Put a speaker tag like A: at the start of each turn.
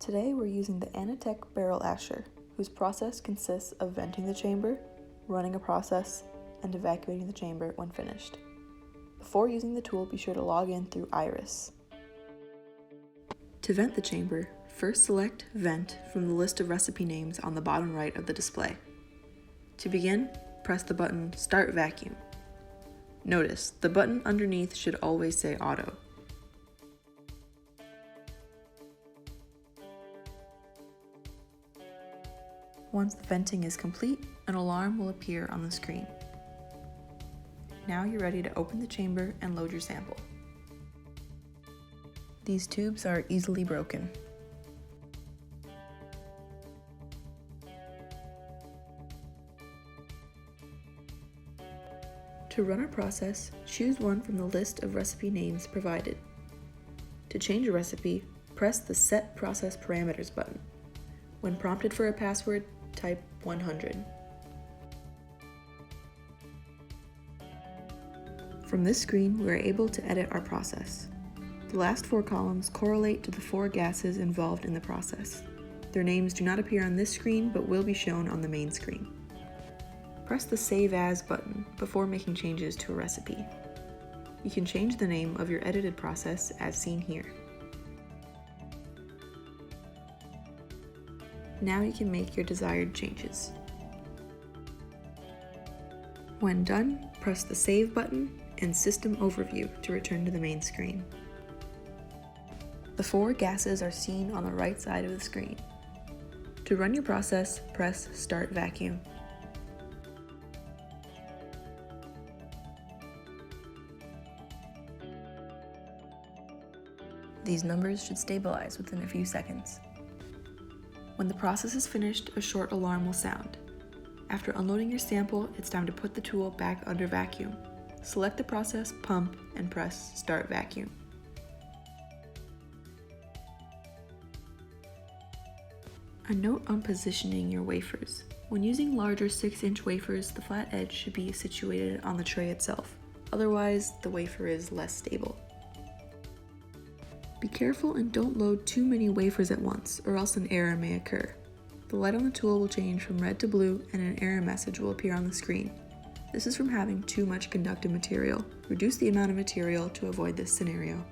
A: Today we're using the Anatech barrel asher, whose process consists of venting the chamber, running a process, and evacuating the chamber when finished. Before using the tool, be sure to log in through Iris. To vent the chamber, first select Vent from the list of recipe names on the bottom right of the display. To begin, press the button Start Vacuum. Notice, the button underneath should always say Auto. Once the venting is complete, an alarm will appear on the screen. Now you're ready to open the chamber and load your sample. These tubes are easily broken. To run our process, choose one from the list of recipe names provided. To change a recipe, press the Set Process Parameters button. When prompted for a password, type 100. From this screen, we are able to edit our process. The last 4 columns correlate to the 4 gases involved in the process. Their names do not appear on this screen, but will be shown on the main screen. Press the Save As button before making changes to a recipe. You can change the name of your edited process as seen here. Now you can make your desired changes. When done, press the Save button and System Overview to return to the main screen. The 4 gases are seen on the right side of the screen. To run your process, press Start Vacuum. These numbers should stabilize within a few seconds. When the process is finished, a short alarm will sound. After unloading your sample, it's time to put the tool back under vacuum. Select the process, pump, and press Start Vacuum. A note on positioning your wafers. When using larger 6-inch wafers, the flat edge should be situated on the tray itself. Otherwise, the wafer is less stable. Be careful and don't load too many wafers at once, or else an error may occur. The light on the tool will change from red to blue and an error message will appear on the screen. This is from having too much conductive material. Reduce the amount of material to avoid this scenario.